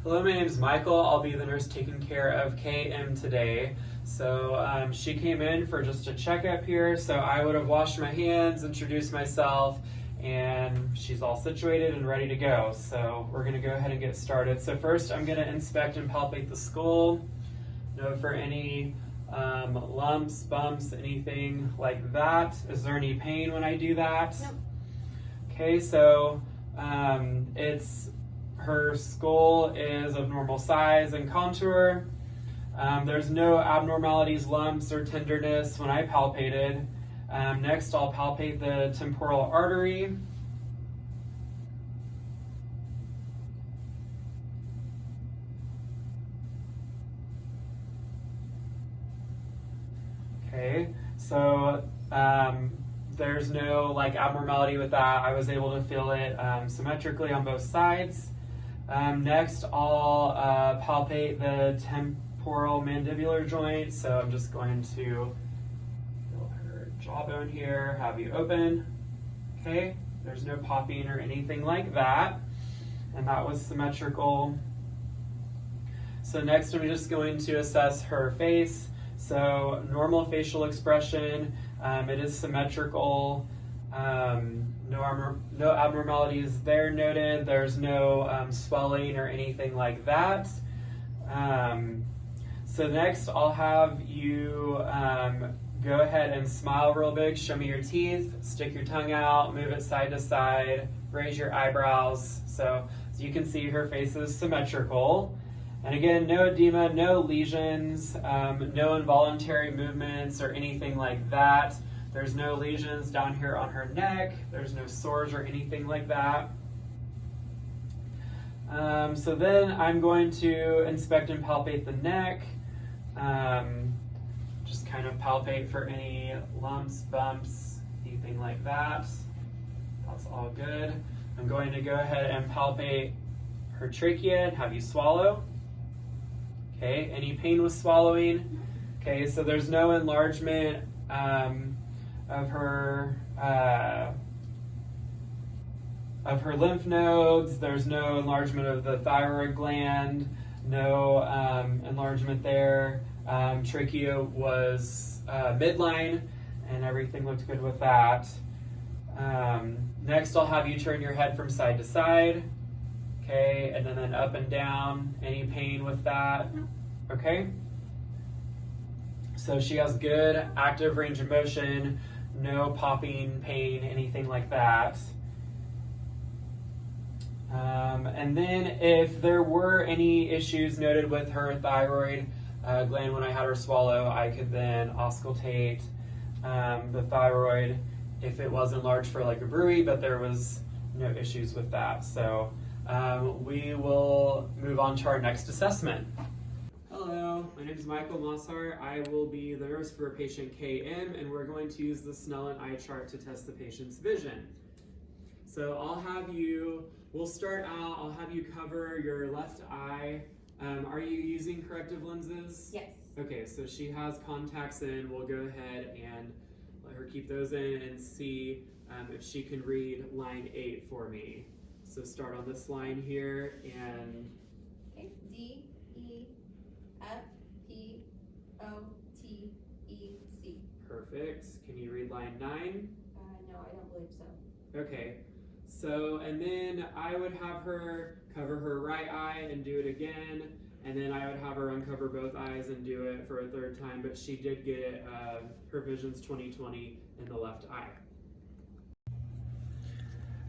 Hello, my name is Michael. I'll be the nurse taking care of KM today. So she came in for just a checkup here, so I would have washed my hands, introduced myself, and she's all situated and ready to go. So we're going to go ahead and get started. So first I'm going to inspect and palpate the skull, note for any lumps, bumps, anything like that. Is there any pain when I do that? No. Okay, so her skull is of normal size and contour. There's no abnormalities, lumps, or tenderness when I palpated. Next, I'll palpate the temporal artery. Okay, so there's no abnormality with that. I was able to feel it symmetrically on both sides. Next, I'll palpate the temporal mandibular joint. So I'm just going to feel her jawbone here, have you open. Okay, there's no popping or anything like that. And that was symmetrical. So next, I'm just going to assess her face. So normal facial expression, it is symmetrical. No abnormalities there noted. There's no swelling or anything like that. So next I'll have you go ahead and smile real big. Show me your teeth, stick your tongue out, move it side to side, raise your eyebrows. So as you can see, her face is symmetrical. And again, no edema, no lesions, no involuntary movements or anything like that. There's no lesions down here on her neck. There's no sores or anything like that. So then I'm going to inspect and palpate the neck. Just kind of palpate for any lumps, bumps, anything like that. That's all good. I'm going to go ahead and palpate her trachea and have you swallow. Okay, any pain with swallowing? Okay, so there's no enlargement of her lymph nodes. There's no enlargement of the thyroid gland. No enlargement there. Trachea was midline, and everything looked good with that. Next, I'll have you turn your head from side to side. Okay, and then up and down. Any pain with that? Okay. So she has good active range of motion, no popping, pain, anything like that. And then if there were any issues noted with her thyroid gland when I had her swallow, I could then auscultate the thyroid if it was enlarged for a bruit, but there was no issues with that. So we will move on to our next assessment. Hello, my name is Michael Mossart. I will be the nurse for patient KM, and we're going to use the Snellen eye chart to test the patient's vision. So we'll start out, I'll have you cover your left eye. Are you using corrective lenses? Yes. Okay, so she has contacts in. We'll go ahead and let her keep those in and see if she can read line 8 for me. So start on this line here and... Okay, D, E, F, P, O, T, E, C. Perfect. Can you read line 9? No, I don't believe so. Okay. So, and then I would have her cover her right eye and do it again, and then I would have her uncover both eyes and do it for a third time, but she did get her vision's 20/20 in the left eye.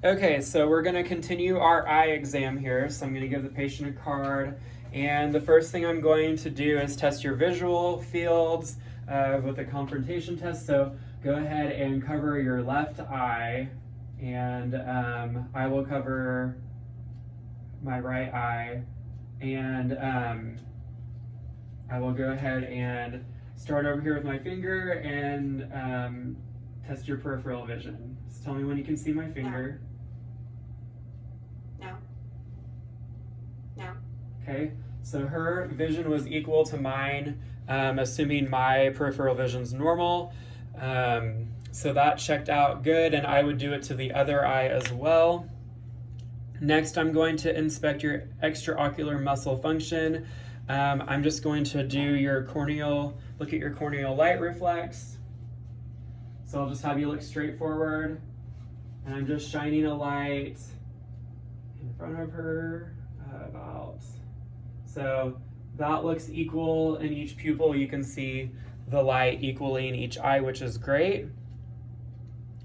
Okay, so we're going to continue our eye exam here. So I'm going to give the patient a card, and the first thing I'm going to do is test your visual fields with a confrontation test. So go ahead and cover your left eye, and I will cover my right eye, and I will go ahead and start over here with my finger and test your peripheral vision. Just tell me when you can see my finger. No. Okay, so her vision was equal to mine, assuming my peripheral vision's normal. So that checked out good, and I would do it to the other eye as well. Next, I'm going to inspect your extraocular muscle function. I'm just going to do your look at your corneal light reflex. So I'll just have you look straight forward, and I'm just shining a light in front of her so that looks equal in each pupil. You can see the light equally in each eye, which is great.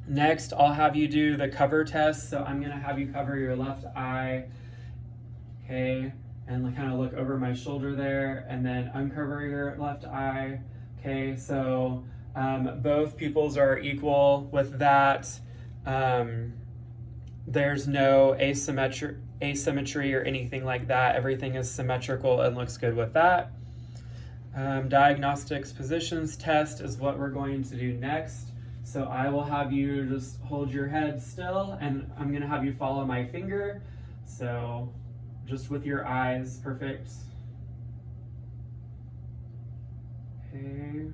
Next, I'll have you do the cover test. So I'm gonna have you cover your left eye, okay, and kind of look over my shoulder there, and then uncover your left eye, okay. So both pupils are equal with that. There's no asymmetry or anything like that. Everything is symmetrical and looks good with that. Diagnostics positions test is what we're going to do next. So I will have you just hold your head still, and I'm going to have you follow my finger. So just with your eyes, perfect. Okay.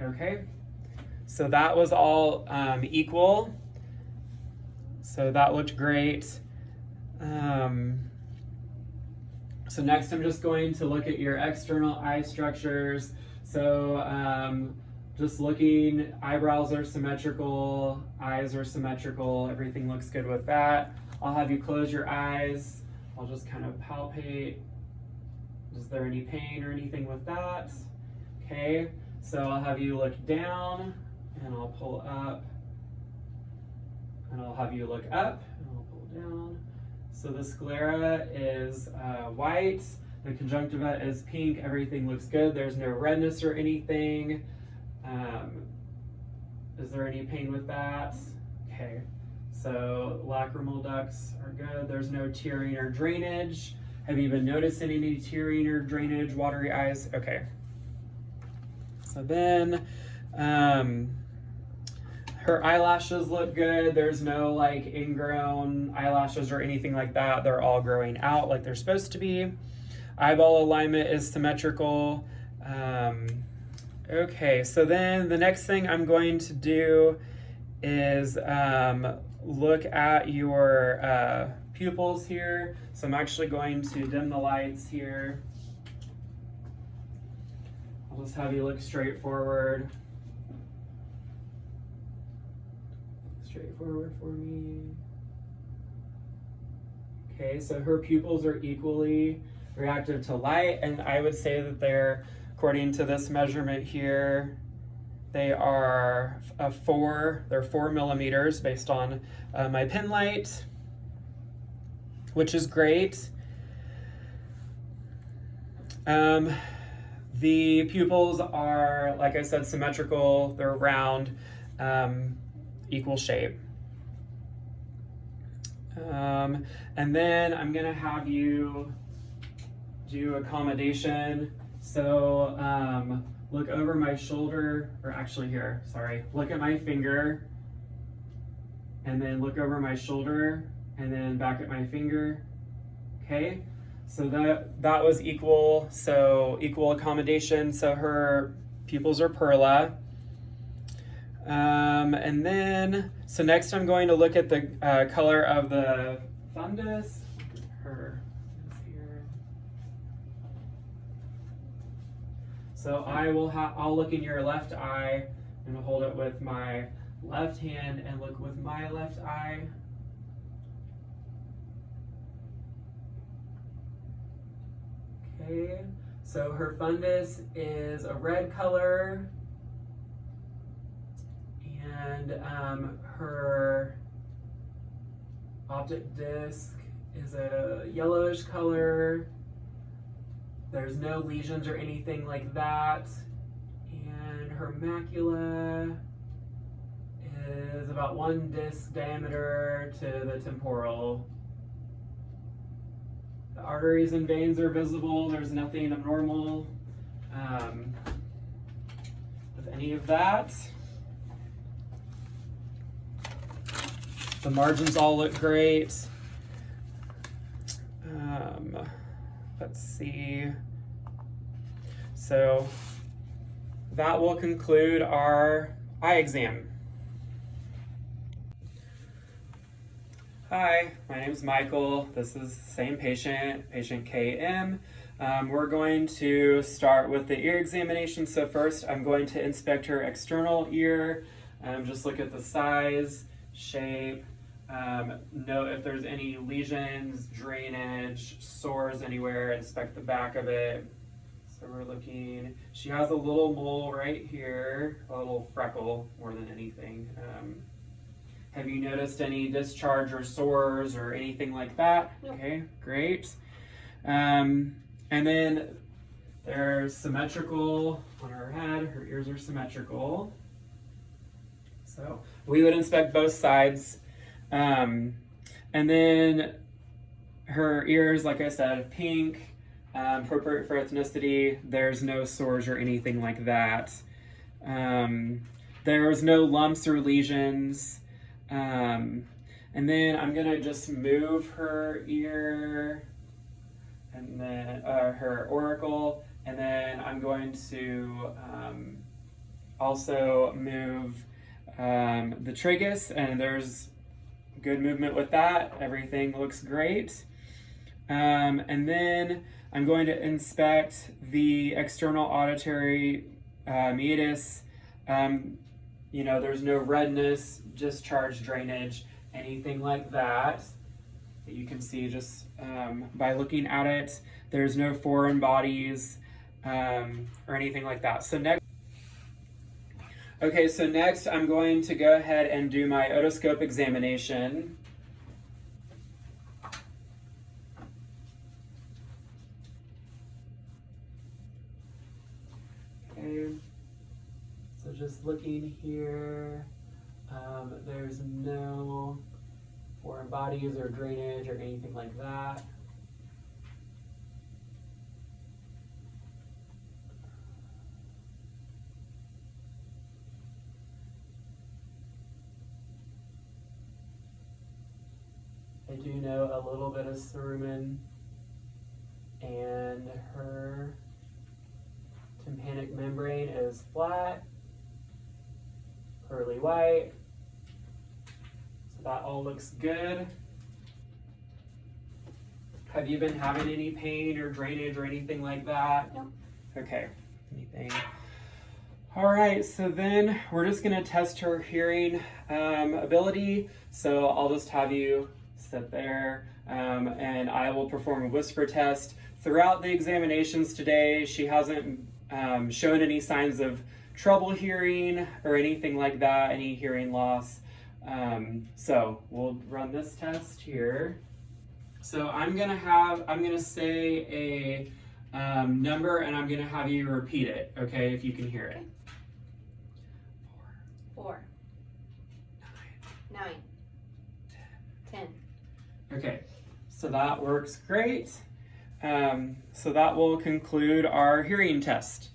Okay. So that was all equal. So that looked great. So next I'm just going to look at your external eye structures. So just looking, eyebrows are symmetrical, eyes are symmetrical, everything looks good with that. I'll have you close your eyes. I'll just kind of palpate. Is there any pain or anything with that? Okay, so I'll have you look down, and I'll pull up, and I'll have you look up, and I'll pull down. So the sclera is white, the conjunctiva is pink, everything looks good. There's no redness or anything. Is there any pain with that? Okay, so lacrimal ducts are good. There's no tearing or drainage. Have you been noticing any tearing or drainage, watery eyes? Okay. So then, her eyelashes look good. There's no like ingrown eyelashes or anything like that. They're all growing out like they're supposed to be. Eyeball alignment is symmetrical. Okay, so then the next thing I'm going to do is look at your pupils here. So I'm actually going to dim the lights here. I'll just have you look straight forward. Straight forward for me. Okay, so her pupils are equally reactive to light, and I would say that they're, according to this measurement here, they are they're 4 millimeters based on my pen light, which is great. The pupils are, like I said, symmetrical. They're round, equal shape. And then I'm gonna have you do accommodation. So look over my shoulder, or actually here, sorry. Look at my finger, and then look over my shoulder, and then back at my finger, okay? So that was equal, so equal accommodation. So her pupils are Perla. And then, so next I'm going to look at the color of the fundus. Her is here. So I'll look in your left eye and hold it with my left hand and look with my left eye. Okay, so her fundus is a red color, and her optic disc is a yellowish color. There's no lesions or anything like that. And her macula is about 1 disc diameter to the temporal. The arteries and veins are visible. There's nothing abnormal with any of that. The margins all look great. Let's see. So that will conclude our eye exam. Hi, my name is Michael. This is the same patient, patient KM. We're going to start with the ear examination. So first I'm going to inspect her external ear, just look at the size, shape, note if there's any lesions, drainage, sores anywhere, inspect the back of it. So we're looking, she has a little mole right here, a little freckle more than anything. Have you noticed any discharge or sores or anything like that? Nope. Okay, great. And then they're symmetrical on her head, her ears are symmetrical. So we would inspect both sides. And then her ears, like I said, pink, appropriate for ethnicity. There's no sores or anything like that. There's no lumps or lesions. And then I'm gonna just move her ear and then her auricle, and then I'm going to also move the tragus, and there's good movement with that. Everything looks great. And then I'm going to inspect the external auditory meatus. You know, there's no redness, discharge, drainage, anything like that you can see just by looking at it. There's no foreign bodies or anything like that. So next, so next I'm going to go ahead and do my otoscope examination. Okay, so just looking here, there's no foreign bodies or drainage or anything like that. I do know a little bit of cerumen, and her tympanic membrane is flat, pearly white. So that all looks good. Have you been having any pain or drainage or anything like that? No. Okay, anything. All right, so then we're just gonna test her hearing ability. So I'll just have you sit there and I will perform a whisper test. Throughout the examinations today, she hasn't shown any signs of trouble hearing or anything like that, any hearing loss. So we'll run this test here. So I'm gonna say a number, and I'm gonna have you repeat it, okay, if you can hear it. 4, 9, 10. Okay, so that works great. So that will conclude our hearing test.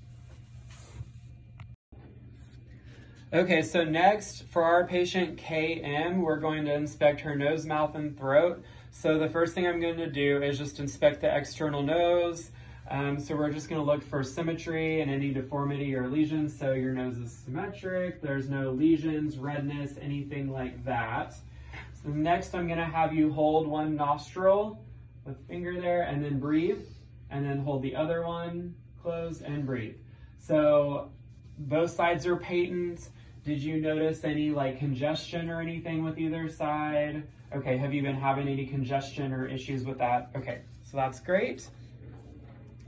Okay, so next for our patient KM, we're going to inspect her nose, mouth, and throat. So the first thing I'm going to do is just inspect the external nose. So we're just going to look for symmetry and any deformity or lesions. So your nose is symmetric, there's no lesions, redness, anything like that. So next I'm going to have you hold one nostril with finger there and then breathe, and then hold the other one closed and breathe. So both sides are patent. Did you notice any like congestion or anything with either side? Okay, have you been having any congestion or issues with that? Okay, so that's great.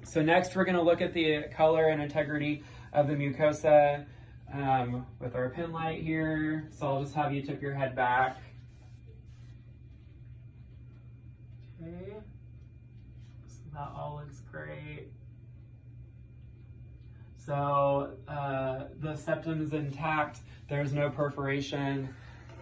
So next we're gonna look at the color and integrity of the mucosa with our pin light here. So I'll just have you tip your head back. Okay, so that all looks great. So the septum is intact, there's no perforation.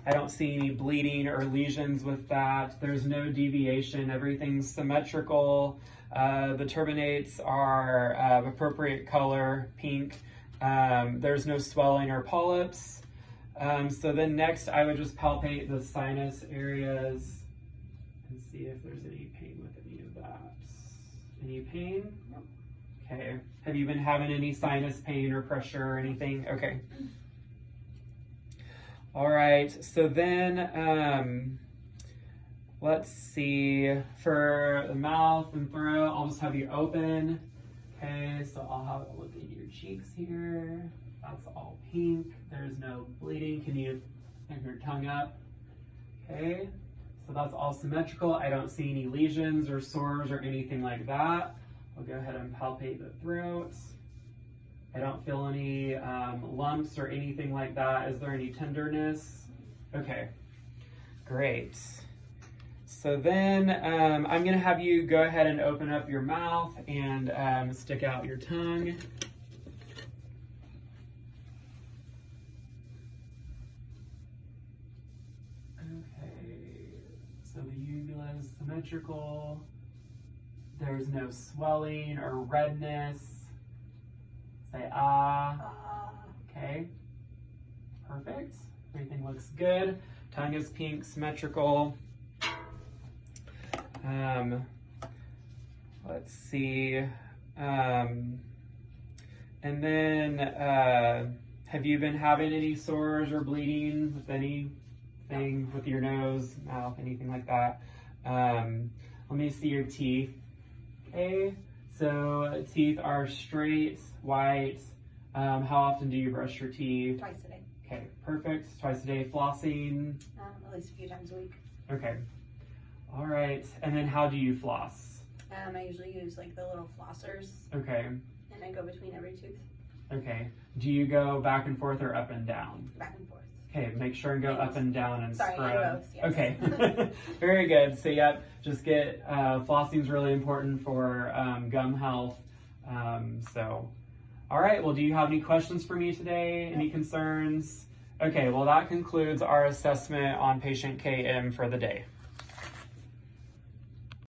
I don't see any bleeding or lesions with that. There's no deviation, everything's symmetrical. The turbinates are of appropriate color, pink. There's no swelling or polyps. So then next I would just palpate the sinus areas and see if there's any pain with any of that. Any pain? No. Okay. Have you been having any sinus pain or pressure or anything? Okay. All right. So then let's see, for the mouth and throat, I'll just have you open. Okay, so I'll have a look at your cheeks here. That's all pink. There's no bleeding. Can you have your tongue up? Okay, so that's all symmetrical. I don't see any lesions or sores or anything like that. I'll go ahead and palpate the throat. I don't feel any lumps or anything like that. Is there any tenderness? Okay, great. So then I'm gonna have you go ahead and open up your mouth and stick out your tongue. Okay, so the uvula is symmetrical. There's no swelling or redness. Say ah. Okay, perfect. Everything looks good. Tongue is pink, symmetrical. Let's see. And then, have you been having any sores or bleeding with anything with your nose, mouth, anything like that? Let me see your teeth. Okay, so teeth are straight, white. How often do you brush your teeth? Twice a day. Okay, perfect. Twice a day. Flossing? At least a few times a week. Okay. All right. And then how do you floss? I usually use like the little flossers, Okay. and I go between every tooth, Okay. Do you go back and forth or up and down? back and forth. Okay, make sure and go up and down and Sorry, spread. and both, yes. Okay. Very good. So yep, just get flossing is really important for gum health. So, all right. Well, do you have any questions for me today? Any concerns? Okay. Well, that concludes our assessment on patient KM for the day.